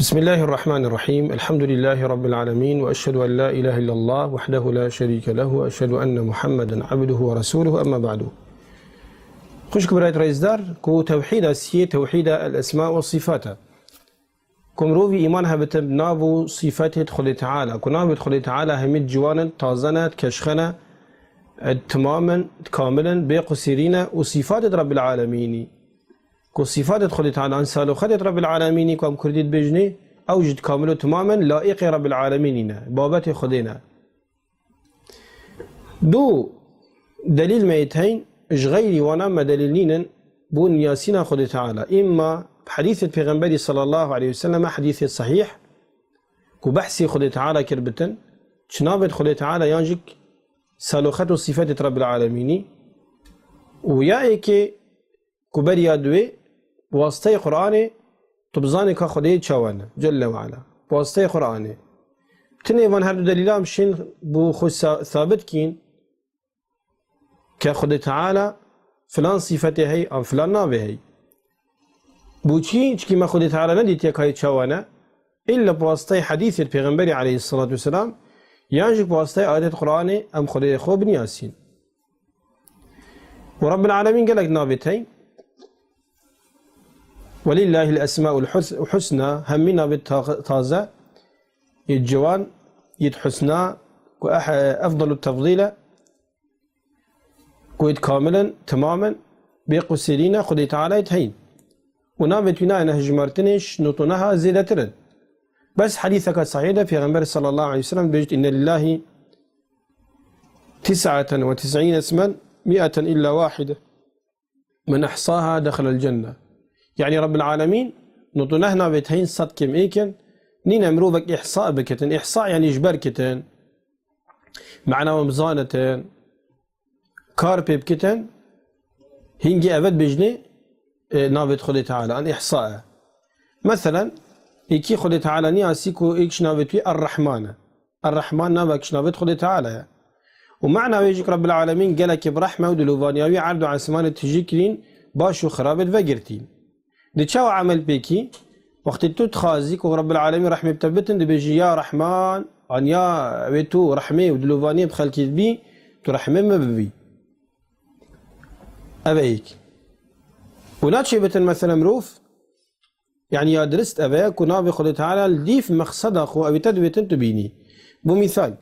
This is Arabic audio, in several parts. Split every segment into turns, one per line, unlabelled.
بسم الله الرحمن الرحيم. الحمد لله رب العالمين، وأشهد أن لا إله إلا الله وحده لا شريك له، وأشهد أن محمدا عبده ورسوله. أما بعد، خوش كبرات رئيس دار كو توحيد السيء توحيد الأسماء والصفات كم روفي إيمانها بتبنابو صفاته خلي تعالى كنابت خلي تعالى هميد جوانا تازنات كشخنا تماما كاملا بقصيرين وصفات رب العالمين كو صفات خلي تعالى عن سالو خلت رب العالمين كم كرديت بجني أوجد كامل تماما لائق رب العالمين بابات خدينا دو دليل ميتين غيري ونام دليلين بون ياسين خلي تعالى إما بحديث البيغمبري صلى الله عليه وسلم حديث صحيح كو بحثي خلي تعالى كربتن شنابت خلي تعالى ينجك سالوخت صفات رب العالمين وياك كبريا دوي بواسطة قرآن تبزاني كخدي تشاوانا جل وعلا بواسطة قرآن تني من هذا دليل مشين بو خص ثابت كين كخدي تعالى فلان صفته هي أو فلان نابه هي بوشين كما خدي تعالى نديت يكاي تشاوانا إلا بواسطة حديث البيغمبري عليه الصلاة والسلام ينجك بواسطة آيات القرآن أم خدي خو بن ياسين. ورب العالمين قال لك نابتين ولله الأسماء الحسنى همنا بالتازة الجوان يتحسنا أفضل التفضيل كويت كاملا تماما بقصيرين خدي تعالى يتهين ونابت بنا أنها جمرتنش نطنها زيادة ترد. بس حديثك صحيح في غنبر صلى الله عليه وسلم بيجد إن لله 99 اسما 100 إلا واحدة من أحصاها دخل الجنة. يعني رب العالمين نطنهنا بتهين صدق ميكن نين مروبك إحصاء بكتن إحصاء يعني إجبار كتن معنا ومزانة كاربي بكتن هنجي أبد بجني نابت خلي تعالى أن إحصاء مثلا إيكي خلي تعالى نياسيكو إيكش نابت الرحمن نابكش نابت خلي تعالى ومعنى ويجيك رب العالمين قالك برحمة ودلوفانياوي عرضو عسمان تجيكرين باشو خرابت فقرتين دي تشاو عمل بيكي وقت تو تخازيك ورب العالمين رحمة بتبتن دي بيجي يا رحمن عن يا ويتو رحمة ودلوفانية بخلكي بي تو رحمة ما ببي أبيك وناتشي بتن مثلا مروف يعني يا درست أبيك ونابي خلي تعالى الديف مقصد أخو أبي تدويتن تبيني بمثال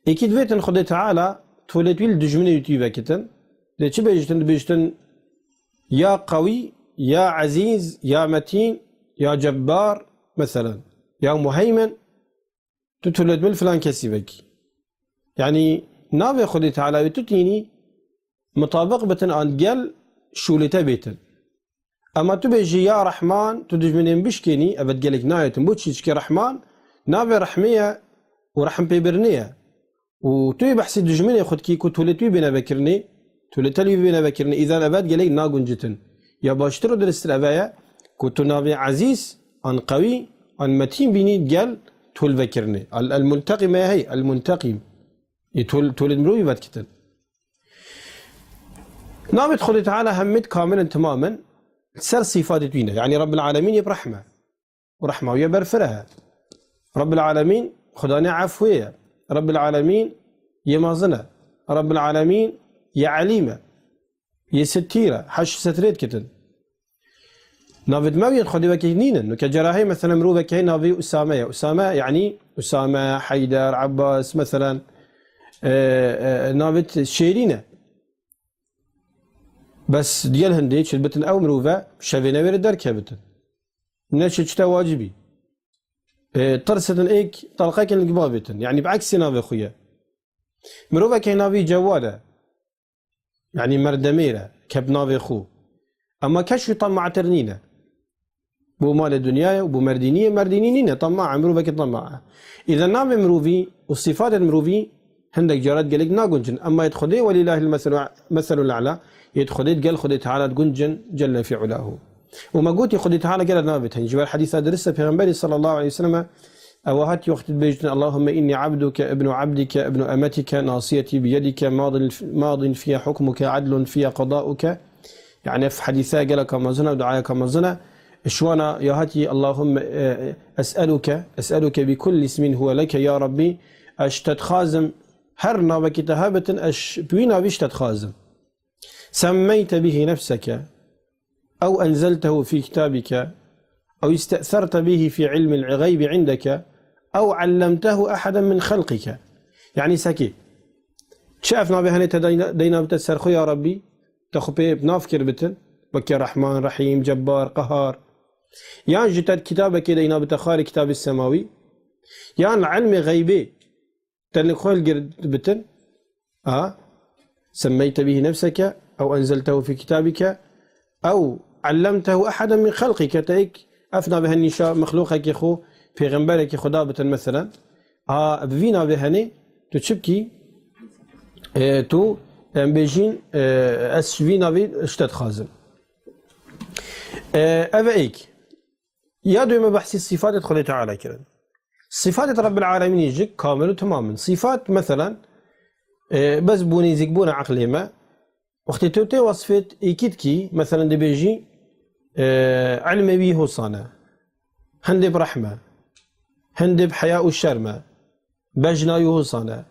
اكيد بيتن خلي تعالى تولد ويل دجمني يوتيوب كتن دي تشي بيجتن يا قوي يا عزيز يا متين يا جبار مثلا يا مهيمن تتولد من فلان كسبك يعني نابي خدي تعالى بتتيني مطابق بتن عن قل شولته بيتن اما تبيجي يا رحمن تدج من بشكيني ابد قالك نايتن بوتشي رحمن نابي رحميه ورحم بيبرنيه وتوي بحسي دجمني خد كي كتولتوي بينا بكرني تولتلي بينا بكرني اذا ابد قالك ناقون جتن يا باشترو درست الأبايا كنت نابي عزيز عن قوي عن متين بيني قال تول ذكرني الملتقي ما هي المنتقم تول مروي بعد كتن نابي تخلي تعالى همت كاملا تماما سر صفات بينا يعني رب العالمين يبرحمة ورحمة ويبرفرها رب العالمين خداني عفوية رب العالمين يمازنة رب العالمين يعليمة يستيرة حش ستريت كتن نافد ماوي خدي وكينين انه كجراهي مثلا مروبه كاين نافي اسامه يعني اسامه حيدر عباس مثلا نافت شيرينه بس ديال هندي شلبتن او مروبه شافينا وير دركبتن نشجت واجبي طرستن ايك طلقاك القبابتن يعني بعكس نافي خويا مروبه كاين نافي جواده يعني مردميرة كبنافي خو أما كشف طمع ترنينة بو مال الدنيا وبو مردينية طماعة مروفك طماعة إذا نام مروفي والصفات المروفي هندك جارات قالك ناقنجن أما يدخلي ولله المثل الأعلى يدخلي قال خدي تعالى تقنجن جل في علاه وما قلت خدي تعالى قال نابتهن جبال الحديث درسه في غنبري صلى الله عليه وسلم أوهات وقت بيجتنا اللهم إني عبدك ابن عبدك ابن أمتك ناصيتي بيدك ماض فيها حكمك عدل فيها قضاؤك يعني في حديثة قال كما زنا ودعاء كما زنا شوانا يا هاتي اللهم أسألك بكل اسم هو لك يا ربي أشتد خازم هرنا وكتهابة أش بوينا بيشتد خازم سميت به نفسك أو أنزلته في كتابك أو استأثرت به في علم الغيب عندك أو علمته أحدا من خلقك. يعني سكي شافنا بهني دينا بتسرخو يا ربي تخبي بنافكر بتن بك رحمن رحيم جبار قهار. يعني جتت كتابك دينا بتخاري كتاب السماوي يعني علم غيبي تلقوا الجرد بتن سميت به نفسك أو أنزلته في كتابك أو علمته أحدا من خلقك تيك أفنى به النشاء مخلوقك يخو في غنبالك خدابة مثلا بفينا بهني تشبكي تو بيجين أسفينا بي اشتد خازم أفايك يادو ما بحثي الصفات ادخل تعالى كرن صفات رب العالمين يجيك كامل تماما. صفات مثلا بس بوني زيكبونا عقلي ما وقت توتي وصفت اكيد مثلا دي بيجي علم بيه صانا هندي برحمة هندي بحياء الشرمة بجنا يوصانا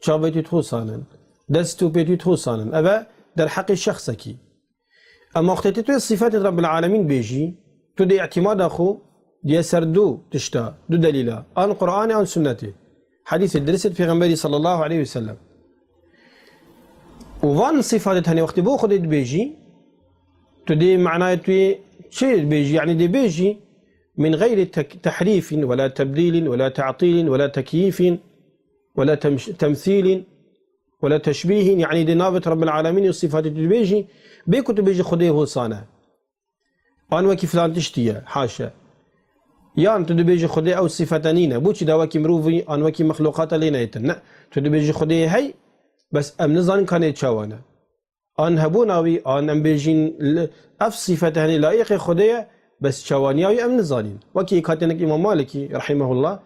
شابتي تهوصانا دستو بيتي تهوصانا أبا در حق الشخصكي. أما وقت توتي صفات رب العالمين بيجي تدي اعتماد أخو دي سردو تشتا دو دليلا آن قرآن آن سنته حديث الدرسة في غنبري صلى الله عليه وسلم. وفان صفات هني وقت بو خدت بيجي تدي معناه توي شيء بيجي يعني دي بيجي من غير تحريف ولا تبديل ولا تعطيل ولا تكييف ولا تمثيل ولا تشبيه. يعني دي نابت رب العالمين الصفات دي بيجي بيكو بيجي خديه صانع أنا وكي فلان تشتيه حاشا يعني تدي بيجي خديه أو صفتانينا بوشي دا وكي مروفي أنا وكي مخلوقات لينا يتن تدي بيجي خديه هي بس أم نظن كان يتشاوانا أن هبوناوي أن أم بيجين أف صفتاني لائق خديه بس شوانياوي أم نظانين. وكي كاتنك إمام مالكي رحمه الله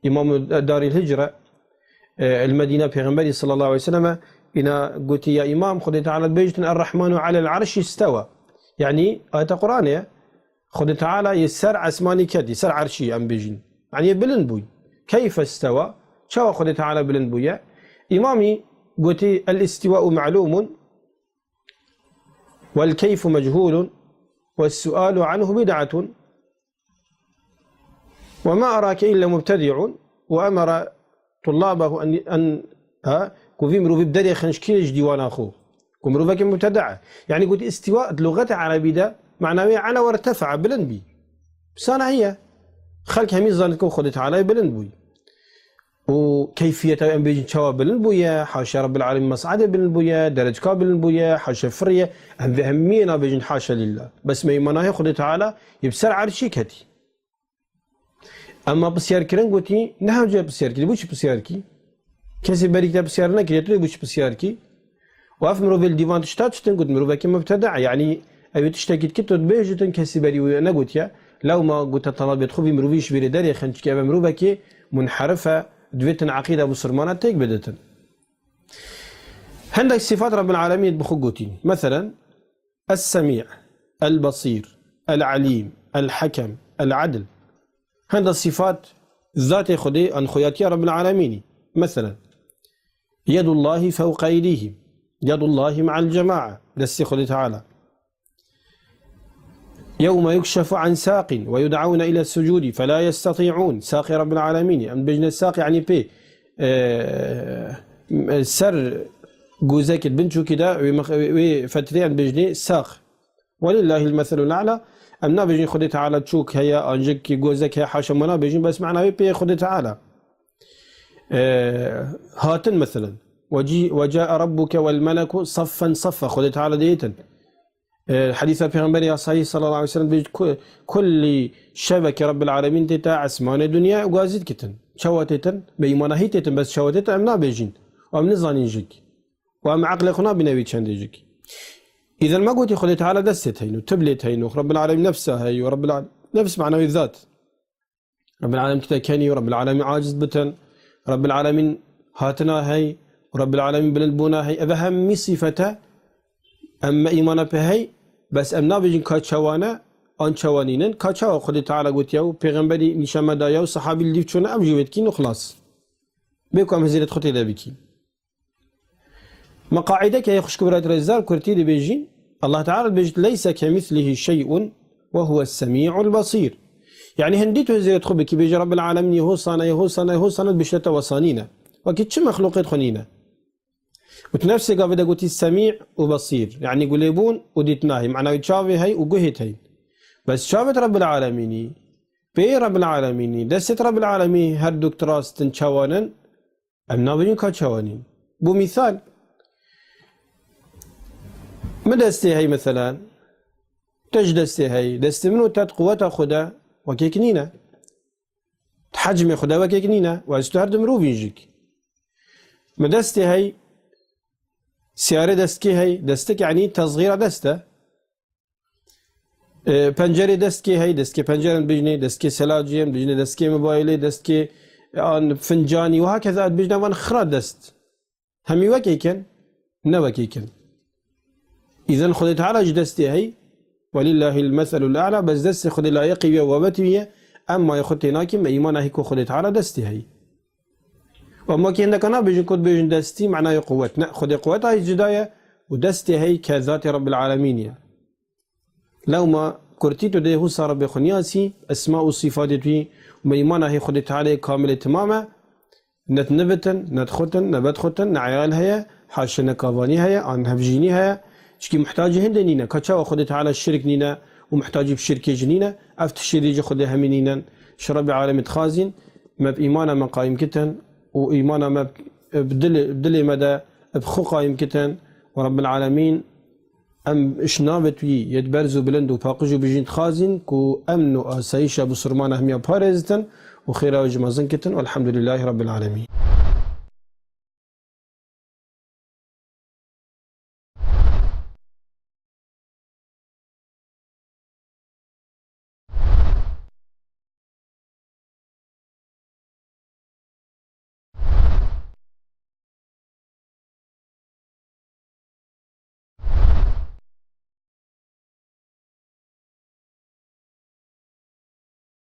إمام دار الهجرة المدينة بيغمبري صلى الله عليه وسلم إنا قلت يا إمام خذ تعالى بيجتن الرحمن على العرش استوى. يعني آية قرآنية خذ تعالى يسر عسماني كدي سر عرشي أم بيجين يعني بلن بوي كيف استوى شو خذ تعالى بلن بويا. إمامي قلت الاستواء معلوم والكيف مجهول والسؤال عنه بدعة وما أراك إلا مبتدع وأمر طلابه أن كوفي مروفي بدري خنشكيلش ديوان أخوه كمروفك مبتدعة. يعني قلت استواء لغة عربية ده معناه على وارتفع بلنبي بسانا هي خلق هميز ظنكم خدت على بلنبوي وكيفية أن بيجي شوا بلنبويا حاشا رب العالمين مصعدة بلنبويا درج بلنبويا حاشا فرية هم بهمينا بيجن حاشا لله بس ما يمناه خدت على يبسر عرشي كتي. أما بسيار كرن قلتي نحن جاء بسيار كي بوش بسيار كي كسي بريك بسيار نكري تري بوش بسيار كي وأفمرو في الديوان تشتات شتن قلت مرو باكي مبتدع. يعني أبي تشتكيت كتو بيجتن كسي بري وأنا قلت يا لو ما قلت طلب يدخل مروفيش بيري داري خنش كي مرو باكي منحرفة دويتن عقيدة بسرمانة تيك بدتن. عندك صفات رب العالمين بخقوتين مثلا السميع البصير العليم الحكم العدل. هذا الصفات ذات خدي أن خياتي رب العالمين. مثلا يد الله فوق أيديهم يد الله مع الجماعة دسي خدي تعالى يوم يكشف عن ساق ويدعون إلى السجود فلا يستطيعون. ساق رب العالمين أم بجن الساق يعني بي سر جوزك بنشو كده وفترين بجني ساق ولله المثل الأعلى. أمنا بجن خدي تعالى تشوك هيا أنجك جوزك هيا حاشا منا بجن بس معنا بي خدي تعالى هاتن مثلا وجاء ربك والملك صفا صفا خدي تعالى ديتن. حديث البيغمبر صحيح صلى الله عليه وسلم كل شبكة رب العالمين تتا عسمان الدنيا وقازد كتن شواتتن بيمانا هي تتن بس شواتتن أمنا بيجين وأمن ظانين جيك وأم عقلقنا بنبي تشان جيك. إذا ما قلت خذ تعالى دست هينو تبلت هينو رب العالمين نفسه هي ورب العالمين نفس معنوي الذات رب العالمين تتكني ورب العالمين عاجز بتن رب العالمين هاتنا هي ورب العالمين بلنبونا هي أهم صفته أما إيمانا بهي بس أمنا بيجين كاتشوانا آن چوانینن کاچا خود تعالی گوتیا و پیغمبری نشان دایا و صحابی لیف چونه ام جوید کین و خلاص بكم هزيلت خطي لبكي مقاعدك يا خشك برات رزار كرتي بيجين الله تعالى بيجت ليس كمثله شيء وهو السميع البصير يعني هنديت هزيلت خبكي بيجي رب العالمين يهوصنا بشتى وصانينا وكيتش مخلوقات خنينا وتنفسي قاعدة قلتي السميع وبصير يعني قليبون وديتناهي معناه يتشافي هاي وقهت هاي بس شافت رب العالمين بي رب العالمين دست رب العالمين هر دكتراس تنشوانا ام نابين كاتشوانين بمثال ما دستي هاي مثلا تج دستي هاي دستي منو تات قوة خدا وكيكنينا تحجم خدا وكيكنينا واستهرد مروف يجيك ما دستي هاي سيارة دستكي هاي دستك يعني تصغير دسته پنجره دستكي هاي دستكي پنجره بجني دستكي سلاجيم بجني دستكي موبايلي دستكي آن فنجاني وهكذا بجنا وان خرا دست همي وكيكن نوكيكن إذن خذ تعالى دستي هي ولله المثل الأعلى بس دست خذ لا يقي وبتوية أما يخطيناك ما إيمانه هيك خذ تعالى دستي هي وما كي عندك أنا بيجن كود بيجن دستي معناه قوة خذ قوتها الجداية ودستي هي كذات رب العالمين لو ما كرتيتو ده هو صار بخنياسي أسماء وصفات فيه وما إيمانه هي خذ تعالى كامل تماما نتنبتن ندختن نبتختن نعيال هي حاشنا كافاني هي عن هفجيني هي شكي محتاج هندنينا كتشاو خذ تعالى الشرك نينا ومحتاج بشركة جنينا أفت الشريج خذ همينينا شرب عالم خازن ما بإيمانه ما قايم كتن وإيمانه ما بدل مدى بخو قايم كتن ورب العالمين ام اشنابت وی يتبرزو بلند و پاقجو بجين خازن كو امن و آسايشة بسرمان اهمية بارزتن و خيرا و جمازن كتن والحمد لله رب العالمين